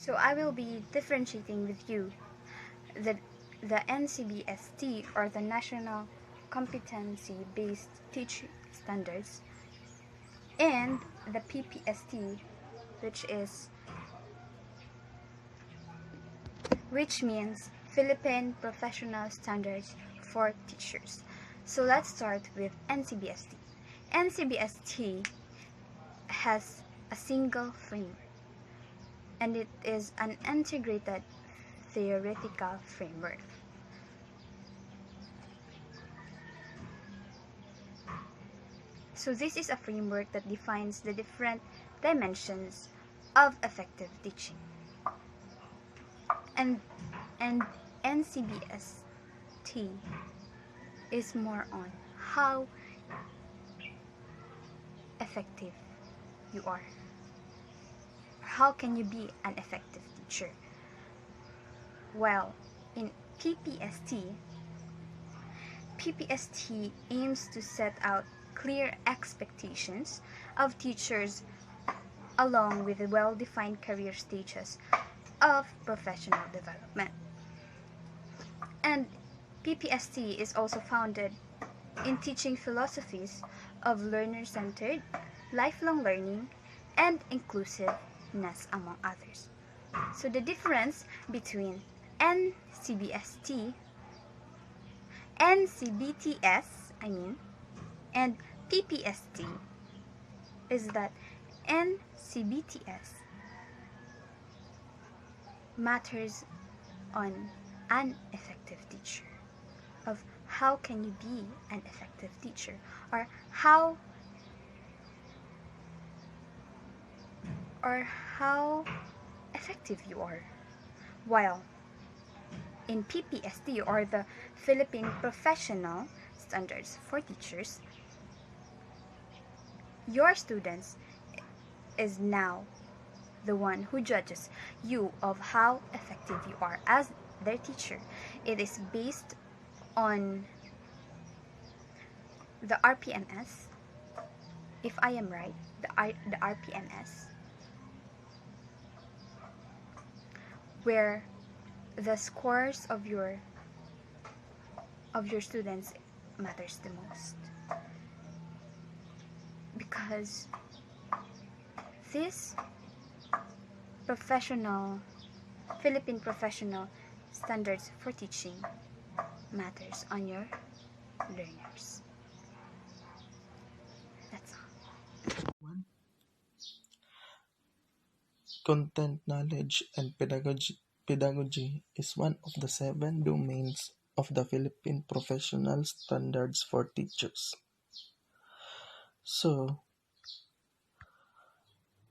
So I will be differentiating with you the, the NCBST, or the National Competency Based Teaching Standards, and the PPST, which means Philippine Professional Standards for Teachers. So let's start with NCBST. NCBST has a single framework, and it is an integrated theoretical framework. So this is a framework that defines the different dimensions of effective teaching. And NCBST is more on how effective you are. How can you be an effective teacher? Well, in PPST aims to set out clear expectations of teachers along with well-defined career stages of professional development. And PPST is also founded in teaching philosophies of learner-centered, lifelong learning, and inclusiveness, among others. So the difference between NCBTS, and PPST is that NCBTS matters on an effective teacher, of how can you be an effective teacher, or how effective you are. While in PPST, or the Philippine Professional Standards for Teachers, your students is now the one who judges you of how effective you are as their teacher. It is based on the RPMS, if I am right, the RPMS, where the scores of your students matters the most, because this Philippine Professional Standards for Teaching matters on your learners. That's all. Content knowledge and pedagogy is one of the 7 domains of the Philippine Professional Standards for Teachers. So,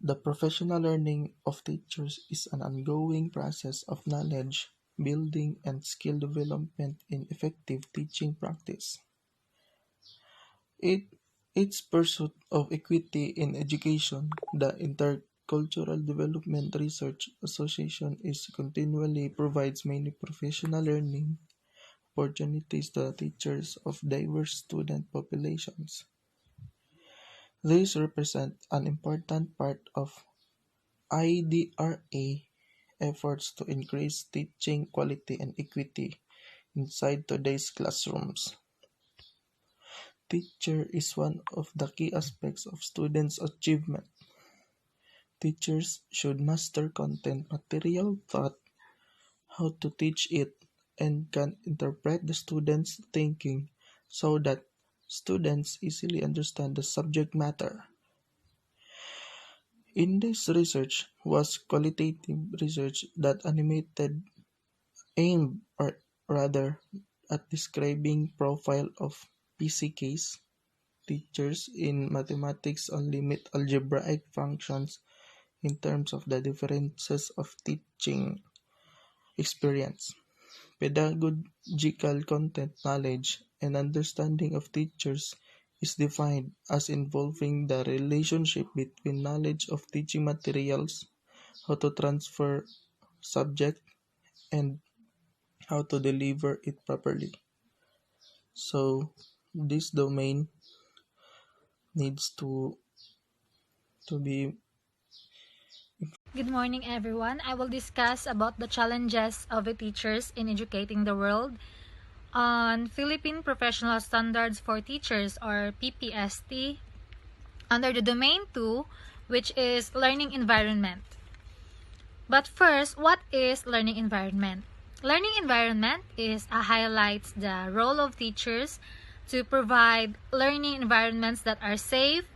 the professional learning of teachers is an ongoing process of knowledge building and skill development in effective teaching practice. Its pursuit of equity in education, the Intercultural Development Research Association continually provides many professional learning opportunities to teachers of diverse student populations. These represent an important part of IDRA efforts to increase teaching quality and equity inside today's classrooms. Teacher is one of the key aspects of students' achievement. Teachers should master content material taught, how to teach it, and can interpret the students' thinking so that students easily understand the subject matter. In this research was qualitative research that aimed or rather at describing profile of PCKs, teachers in mathematics on limit algebraic functions in terms of the differences of teaching experience, pedagogical content knowledge, and understanding of teachers is defined as involving the relationship between knowledge of teaching materials, how to transfer subject, and how to deliver it properly. So this domain needs to be Good morning, everyone. I will discuss about the challenges of the teachers in educating the world on Philippine Professional Standards for Teachers, or PPST, under the domain 2, which is learning environment. But first, what is learning environment? Learning environment is highlights the role of teachers to provide learning environments that are safe,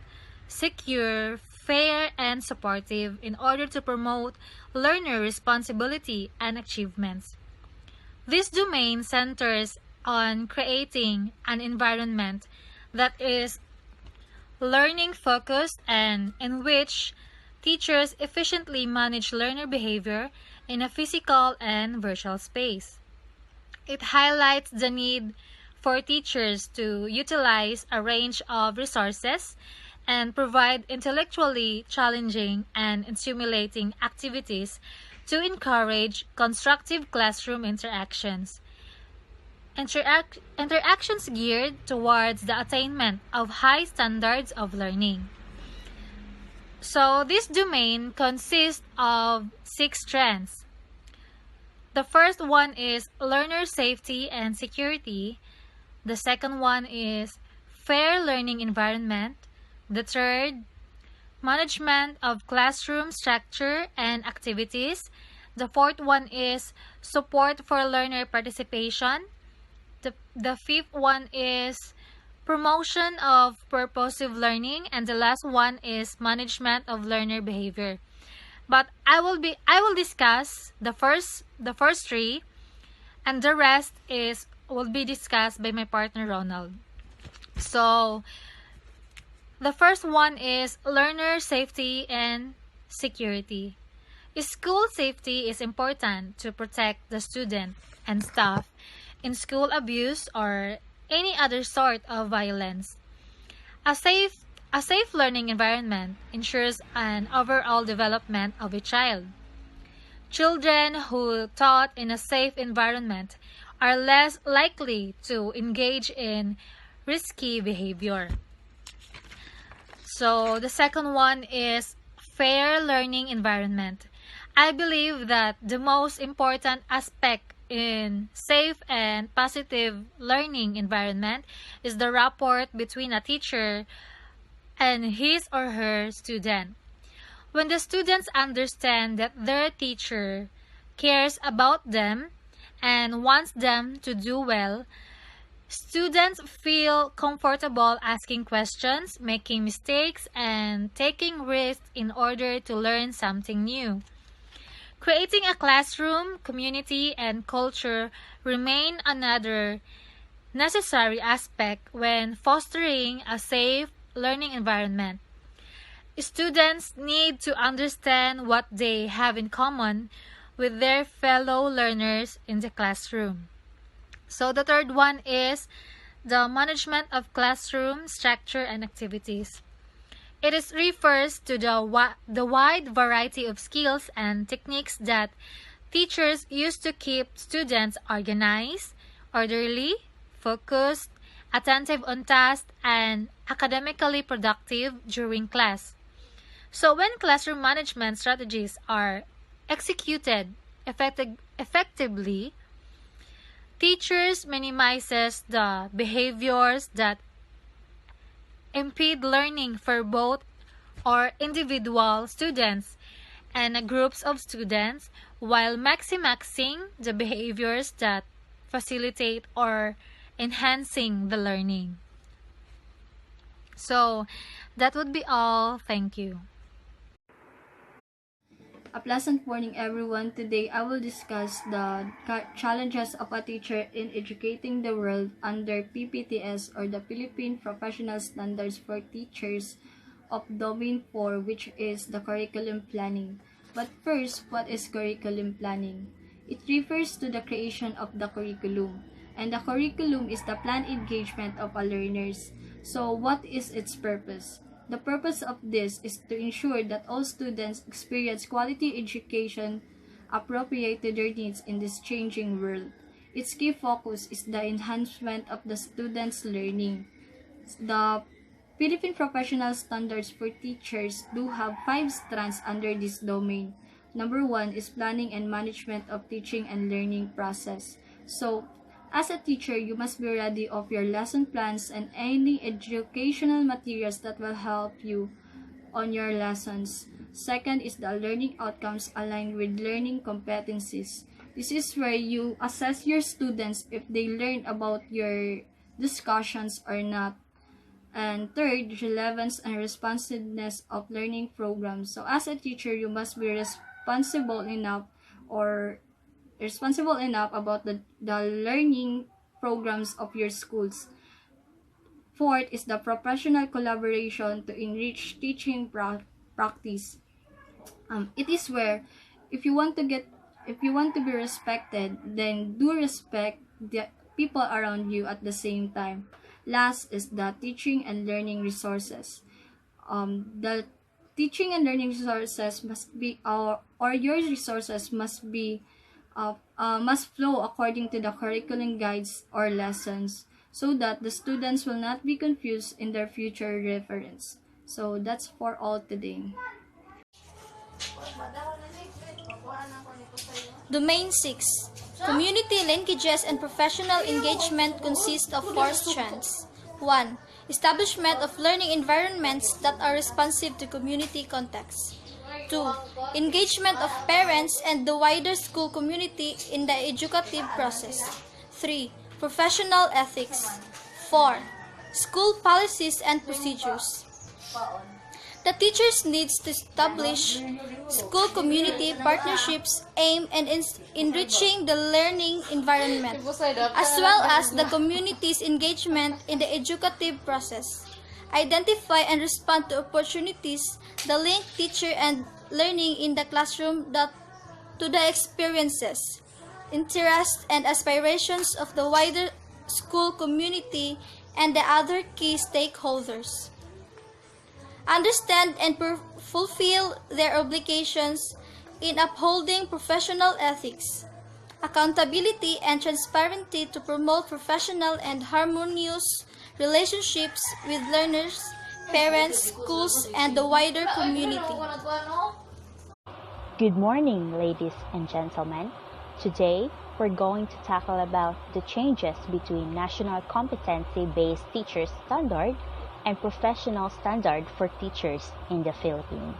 secure, fair, and supportive in order to promote learner responsibility and achievements. This domain centers on creating an environment that is learning focused and in which teachers efficiently manage learner behavior in a physical and virtual space. It highlights the need for teachers to utilize a range of resources and provide intellectually challenging and stimulating activities to encourage constructive classroom interactions geared towards the attainment of high standards of learning. So this domain consists of 6 strands. The first one is learner safety and security. The second one is fair learning environment. The third, management of classroom structure and activities. The fourth one is support for learner participation. The fifth one is promotion of purposive learning, and the last one is management of learner behavior. But I will discuss the first three, and the rest is will be discussed by my partner Ronald. So the first one is learner safety and security. School safety is important to protect the student and staff in school abuse or any other sort of violence. A safe a safe learning environment ensures an overall development of a child. Children who taught in a safe environment are less likely to engage in risky behavior. So the second one is fair learning environment. I believe that the most important aspect in safe and positive learning environment is the rapport between a teacher and his or her student. When the students understand that their teacher cares about them and wants them to do well, students feel comfortable asking questions, making mistakes, and taking risks in order to learn something new. Creating a classroom, community, and culture remain another necessary aspect when fostering a safe learning environment. Students need to understand what they have in common with their fellow learners in the classroom. So the third one is the management of classroom structure and activities. It refers to the wide variety of skills and techniques that teachers use to keep students organized, orderly, focused, attentive on task, and academically productive during class. So when classroom management strategies are executed effectively, teachers minimizes the behaviors that impede learning for both or individual students and groups of students, while maximizing the behaviors that facilitate or enhancing the learning. So that would be all. Thank you. A pleasant morning, everyone. Today, I will discuss the challenges of a teacher in educating the world under PPTS, or the Philippine Professional Standards for Teachers of Domain 4, which is the curriculum planning. But first, what is curriculum planning? It refers to the creation of the curriculum, and the curriculum is the planned engagement of our learners. So, what is its purpose? The purpose of this is to ensure that all students experience quality education appropriate to their needs in this changing world. Its key focus is the enhancement of the students' learning. The Philippine Professional Standards for Teachers do have 5 strands under this domain. Number 1 is planning and management of teaching and learning process. So, as a teacher, you must be ready of your lesson plans and any educational materials that will help you on your lessons. Second is the learning outcomes aligned with learning competencies. This is where you assess your students if they learn about your discussions or not. And third, relevance and responsiveness of learning programs. So as a teacher, you must be responsible enough about the learning programs of your schools. Fourth is the professional collaboration to enrich teaching practice. It is where if you want to be respected, then do respect the people around you at the same time. Last is the teaching and learning resources. The teaching and learning resources must be or your resources must flow according to the curriculum guides or lessons so that the students will not be confused in their future reference. So that's for all today. Domain 6. Community linkages and professional engagement consist of 4 strands. 1. Establishment of learning environments that are responsive to community contexts. 2. Engagement of parents and the wider school community in the educative process. 3. Professional ethics. 4. School policies and procedures. The teachers needs to establish school-community partnerships aimed at enriching the learning environment, as well as the community's engagement in the educative process. Identify and respond to opportunities that link teacher and learning in the classroom to the experiences, interests, and aspirations of the wider school community and the other key stakeholders. Understand and fulfill their obligations in upholding professional ethics, accountability, and transparency to promote professional and harmonious relationships with learners, parents, schools, and the wider community. Good morning, ladies and gentlemen. Today, we're going to tackle about the changes between National Competency-Based Teacher Standard and Professional Standard for Teachers in the Philippines.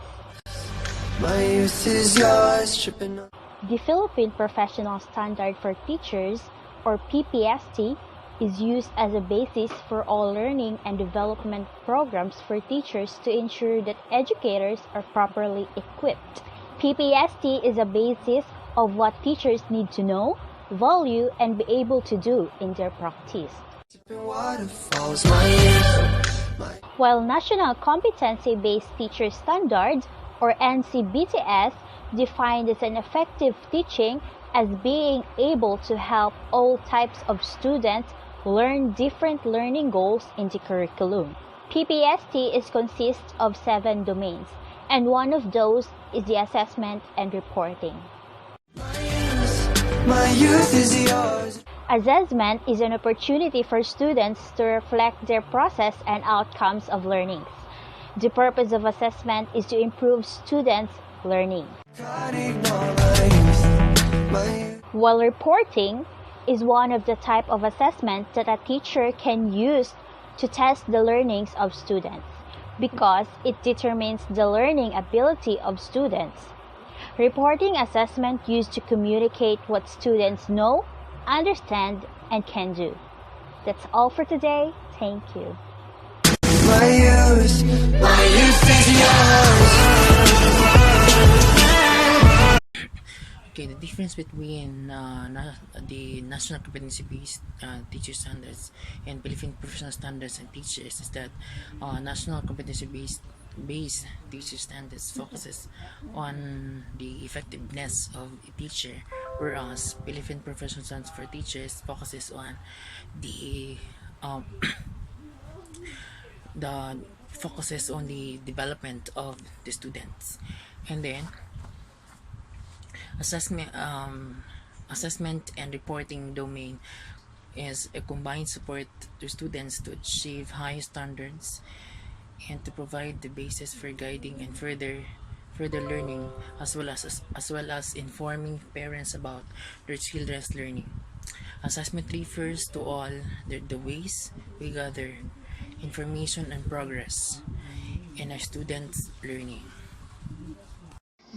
The Philippine Professional Standard for Teachers, or PPST, is used as a basis for all learning and development programs for teachers to ensure that educators are properly equipped. PPST is a basis of what teachers need to know, value, and be able to do in their practice. While National Competency-Based Teacher Standards, or Ncbts, defined as an effective teaching as being able to help all types of students learn different learning goals in the curriculum. PPST consists of 7 domains, and one of those is the assessment and reporting. My youth is yours. Assessment is an opportunity for students to reflect their process and outcomes of learning. The purpose of assessment is to improve students' learning. While reporting is one of the type of assessment that a teacher can use to test the learnings of students because it determines the learning ability of students. Reporting assessment used to communicate what students know, understand, and can do. That's all for today. Thank you. My youth is yours. Okay, the difference between the National Competency-Based Teacher Standards and Philippine Professional Standards and Teachers is that National Competency-Based Teacher Standards focuses on the effectiveness of a teacher, whereas Philippine Professional Standards for Teachers focuses on the the development of the students. And then assessment and reporting domain is a combined support to students to achieve high standards and to provide the basis for guiding and further learning, as well as informing parents about their children's learning. Assessment refers to all the ways we gather information and progress in a student's learning.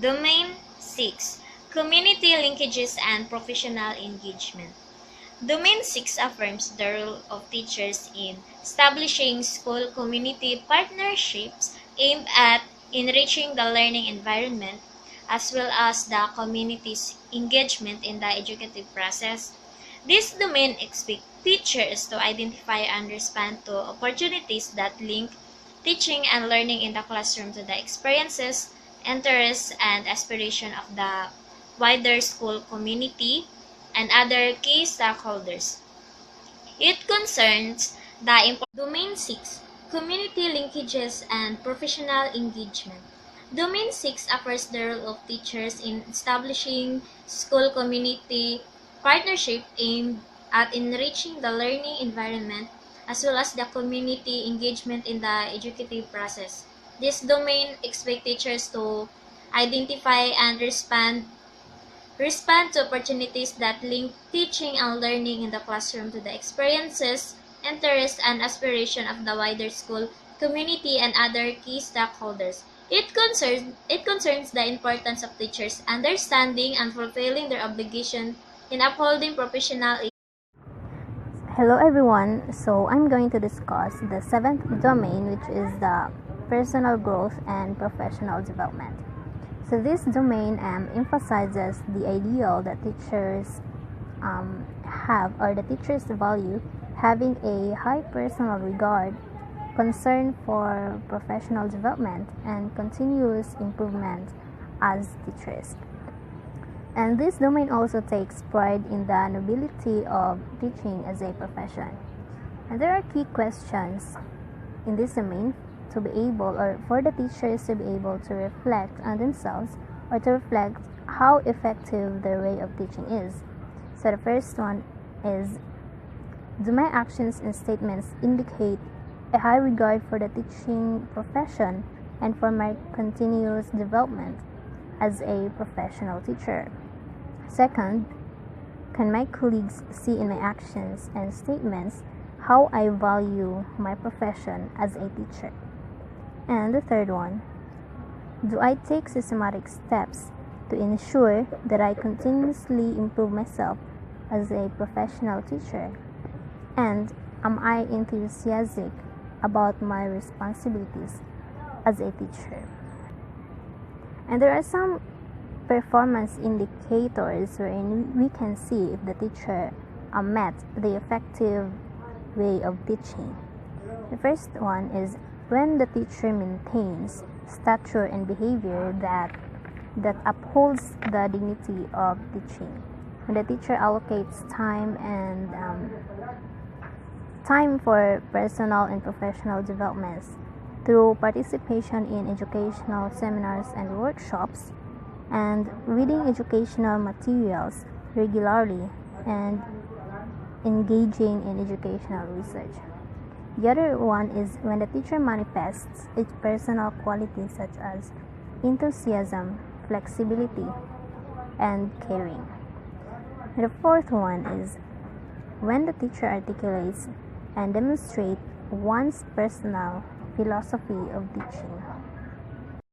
Domain 6. Community linkages and professional engagement. Domain 6 affirms the role of teachers in establishing school-community partnerships aimed at enriching the learning environment as well as the community's engagement in the educative process. This domain expects teachers to identify and respond to opportunities that link teaching and learning in the classroom to the experiences, interests, and aspirations of the wider school community and other key stakeholders. It concerns the Domain 6. Community linkages and professional engagement. Domain 6 offers the role of teachers in establishing school community partnership aimed at enriching the learning environment as well as the community engagement in the educative process. This domain expects teachers to identify and respond to opportunities that link teaching and learning in the classroom to the experiences, interests, and aspirations of the wider school community and other key stakeholders. It concerns the importance of teachers understanding and fulfilling their obligation in upholding professional. Hello everyone, so I'm going to discuss the seventh domain, which is the personal growth and professional development. So this domain emphasizes the ideal that teachers have, or the teachers value having a high personal regard, concern for professional development, and continuous improvement as teachers. And this domain also takes pride in the nobility of teaching as a profession. And there are key questions in this domain to be able, or for the teachers to be able to reflect on themselves, or to reflect how effective their way of teaching is. So the first one is, do my actions and statements indicate a high regard for the teaching profession and for my continuous development as a professional teacher? Second, can my colleagues see in my actions and statements how I value my profession as a teacher? And the third one, do I take systematic steps to ensure that I continuously improve myself as a professional teacher? And am I enthusiastic about my responsibilities as a teacher? And there are some performance indicators wherein we can see if the teacher met the effective way of teaching. The first one is when the teacher maintains stature and behavior that upholds the dignity of teaching. When the teacher allocates time and time for personal and professional developments through participation in educational seminars and workshops, and reading educational materials regularly, and engaging in educational research. The other one is when the teacher manifests its personal qualities such as enthusiasm, flexibility, and caring. The fourth one is when the teacher articulates and demonstrates one's personal philosophy of teaching.